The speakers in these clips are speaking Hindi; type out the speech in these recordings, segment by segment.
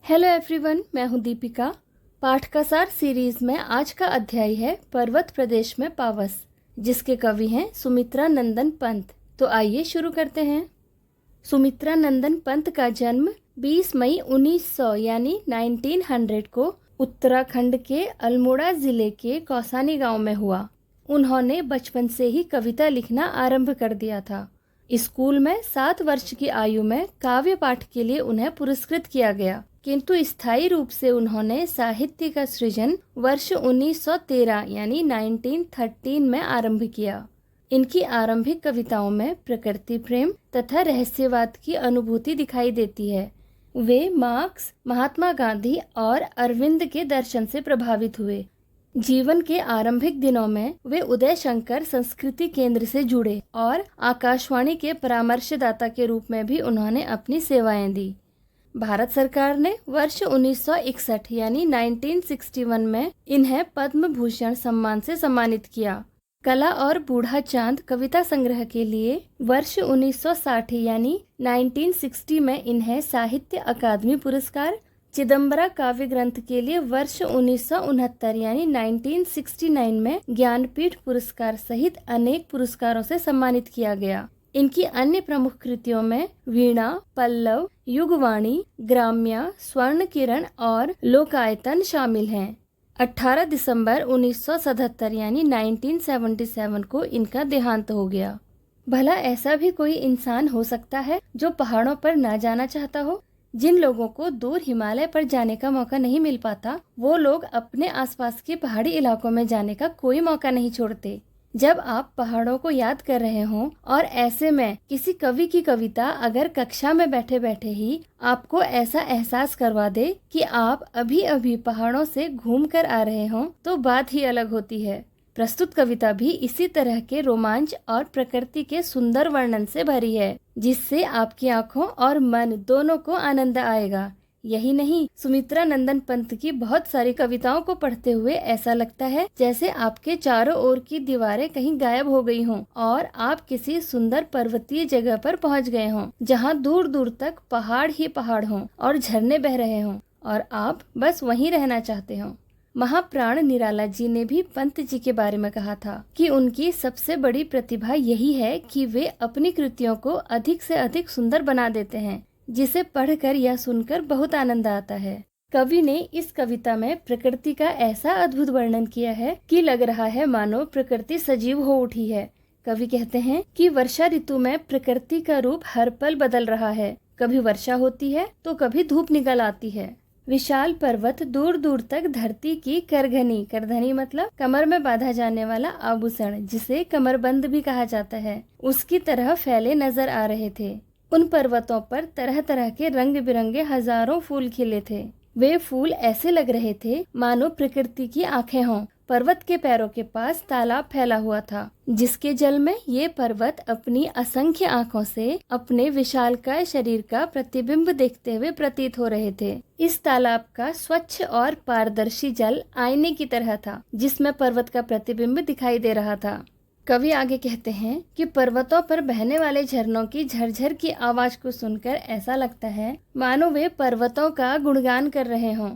हेलो एवरीवन, मैं हूं दीपिका। पाठ का सार सीरीज में आज का अध्याय है पर्वत प्रदेश में पावस, जिसके कवि हैं सुमित्रा नंदन पंत। तो आइए शुरू करते हैं। सुमित्रा नंदन पंत का जन्म 20 मई 1900 यानी 1900 को उत्तराखंड के अल्मोड़ा जिले के कौसानी गांव में हुआ। उन्होंने बचपन से ही कविता लिखना आरंभ कर दिया था। स्कूल में 7 वर्ष की आयु में काव्य पाठ के लिए उन्हें पुरस्कृत किया गया, किंतु स्थायी रूप से उन्होंने साहित्य का सृजन वर्ष 1913 यानी 1913 में आरंभ किया। इनकी आरंभिक कविताओं में प्रकृति प्रेम तथा रहस्यवाद की अनुभूति दिखाई देती है। वे मार्क्स, महात्मा गांधी और अरविंद के दर्शन से प्रभावित हुए। जीवन के आरंभिक दिनों में वे उदय शंकर संस्कृति केंद्र से जुड़े और आकाशवाणी के परामर्शदाता के रूप में भी उन्होंने अपनी सेवाएं दी। भारत सरकार ने वर्ष 1961 यानी 1961 में इन्हें पद्म भूषण सम्मान से सम्मानित किया। कला और बूढ़ा चांद कविता संग्रह के लिए वर्ष 1960 यानी 1960 में इन्हें साहित्य अकादमी पुरस्कार, चिदम्बरा काव्य ग्रंथ के लिए वर्ष 1969 यानी 1969 में ज्ञानपीठ पुरस्कार सहित अनेक पुरस्कारों से सम्मानित किया गया। इनकी अन्य प्रमुख कृतियों में वीणा, पल्लव, युगवाणी, ग्राम्या, स्वर्ण किरण और लोकायतन शामिल हैं। 18 दिसंबर 1977 यानी 1977 को इनका देहांत हो गया। भला ऐसा भी कोई इंसान हो सकता है जो पहाड़ों पर ना जाना चाहता हो? जिन लोगों को दूर हिमालय पर जाने का मौका नहीं मिल पाता, वो लोग अपने आसपास के पहाड़ी इलाकों में जाने का कोई मौका नहीं छोड़ते। जब आप पहाड़ों को याद कर रहे हों और ऐसे में किसी कवि की कविता अगर कक्षा में बैठे बैठे ही आपको ऐसा एहसास करवा दे कि आप अभी अभी पहाड़ों से घूम कर आ रहे हों, तो बात ही अलग होती है। प्रस्तुत कविता भी इसी तरह के रोमांच और प्रकृति के सुंदर वर्णन से भरी है, जिससे आपकी आंखों और मन दोनों को आनंद आएगा। यही नहीं, सुमित्रा नंदन पंत की बहुत सारी कविताओं को पढ़ते हुए ऐसा लगता है जैसे आपके चारों ओर की दीवारें कहीं गायब हो गई हों और आप किसी सुंदर पर्वतीय जगह पर पहुंच गए हों, जहां दूर दूर तक पहाड़ ही पहाड़ हों और झरने बह रहे हों और आप बस वहीं रहना चाहते हों। महाप्राण निराला जी ने भी पंत जी के बारे में कहा था कि उनकी सबसे बड़ी प्रतिभा यही है कि वे अपनी कृतियों को अधिक से अधिक सुंदर बना देते हैं, जिसे पढ़कर या सुनकर बहुत आनंद आता है। कवि ने इस कविता में प्रकृति का ऐसा अद्भुत वर्णन किया है कि लग रहा है मानो प्रकृति सजीव हो उठी है। कवि कहते हैं कि वर्षा ऋतु में प्रकृति का रूप हर पल बदल रहा है। कभी वर्षा होती है तो कभी धूप निकल आती है। विशाल पर्वत दूर दूर तक धरती की करघनी, करधनी मतलब कमर में बांधा जाने वाला आभूषण, जिसे कमरबंद भी कहा जाता है, उसकी तरह फैले नजर आ रहे थे। उन पर्वतों पर तरह तरह के रंग बिरंगे हजारों फूल खिले थे। वे फूल ऐसे लग रहे थे मानो प्रकृति की आंखें हों। पर्वत के पैरों के पास तालाब फैला हुआ था, जिसके जल में ये पर्वत अपनी असंख्य आंखों से अपने विशालकाय शरीर का प्रतिबिंब देखते हुए प्रतीत हो रहे थे। इस तालाब का स्वच्छ और पारदर्शी जल आईने की तरह था, जिसमें पर्वत का प्रतिबिंब दिखाई दे रहा था। कवि आगे कहते हैं कि पर्वतों पर बहने वाले झरनों की झरझर की आवाज को सुनकर ऐसा लगता है मानो वे पर्वतों का गुणगान कर रहे हों।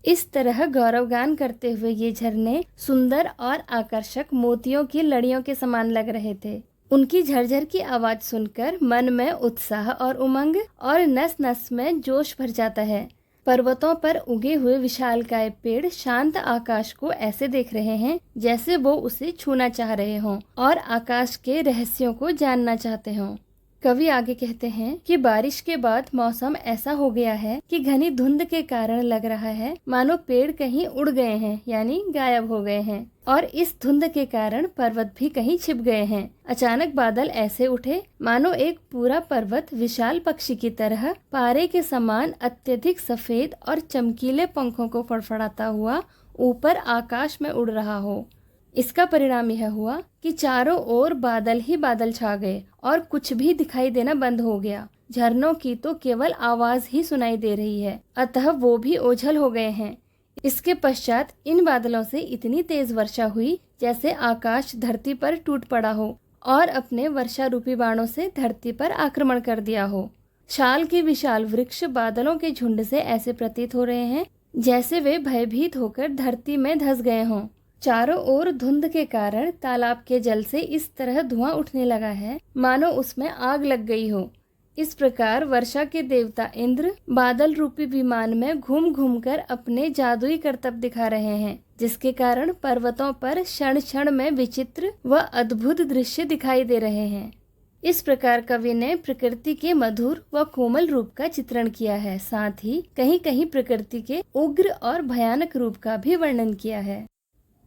इस तरह गौरवगान करते हुए ये झरने सुंदर और आकर्षक मोतियों की लड़ियों के समान लग रहे थे। उनकी झरझर की आवाज सुनकर मन में उत्साह और उमंग और नस नस में जोश भर जाता है। पर्वतों पर उगे हुए विशालकाय पेड़ शांत आकाश को ऐसे देख रहे हैं जैसे वो उसे छूना चाह रहे हों और आकाश के रहस्यों को जानना चाहते हों। कवि आगे कहते हैं कि बारिश के बाद मौसम ऐसा हो गया है कि घनी धुंध के कारण लग रहा है मानो पेड़ कहीं उड़ गए हैं, यानी गायब हो गए हैं, और इस धुंध के कारण पर्वत भी कहीं छिप गए हैं। अचानक बादल ऐसे उठे मानो एक पूरा पर्वत विशाल पक्षी की तरह पारे के समान अत्यधिक सफेद और चमकीले पंखों को फड़फड़ाता हुआ ऊपर आकाश में उड़ रहा हो। इसका परिणाम यह हुआ कि चारों ओर बादल ही बादल छा गए और कुछ भी दिखाई देना बंद हो गया। झरनों की तो केवल आवाज ही सुनाई दे रही है, अतः वो भी ओझल हो गए हैं। इसके पश्चात इन बादलों से इतनी तेज वर्षा हुई जैसे आकाश धरती पर टूट पड़ा हो और अपने वर्षा रूपी बाणों से धरती पर आक्रमण कर दिया हो। शाल के विशाल वृक्ष बादलों के झुंड से ऐसे प्रतीत हो रहे हैं जैसे वे भयभीत होकर धरती में धंस गए हों। चारों ओर धुंध के कारण तालाब के जल से इस तरह धुआं उठने लगा है मानो उसमें आग लग गई हो। इस प्रकार वर्षा के देवता इंद्र बादल रूपी विमान में घूम घूम कर अपने जादुई करतब दिखा रहे हैं, जिसके कारण पर्वतों पर क्षण क्षण में विचित्र व अद्भुत दृश्य दिखाई दे रहे हैं। इस प्रकार कवि ने प्रकृति के मधुर व कोमल रूप का चित्रण किया है, साथ ही कहीं कहीं प्रकृति के उग्र और भयानक रूप का भी वर्णन किया है।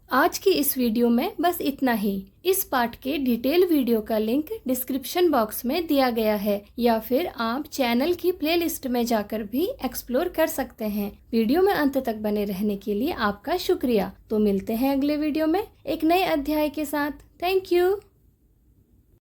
आज की इस वीडियो में बस इतना ही। इस पाठ के डिटेल वीडियो का लिंक डिस्क्रिप्शन बॉक्स में दिया गया है या फिर आप चैनल की प्लेलिस्ट में जाकर भी एक्सप्लोर कर सकते हैं। वीडियो में अंत तक बने रहने के लिए आपका शुक्रिया। तो मिलते हैं अगले वीडियो में एक नए अध्याय के साथ। Thank you.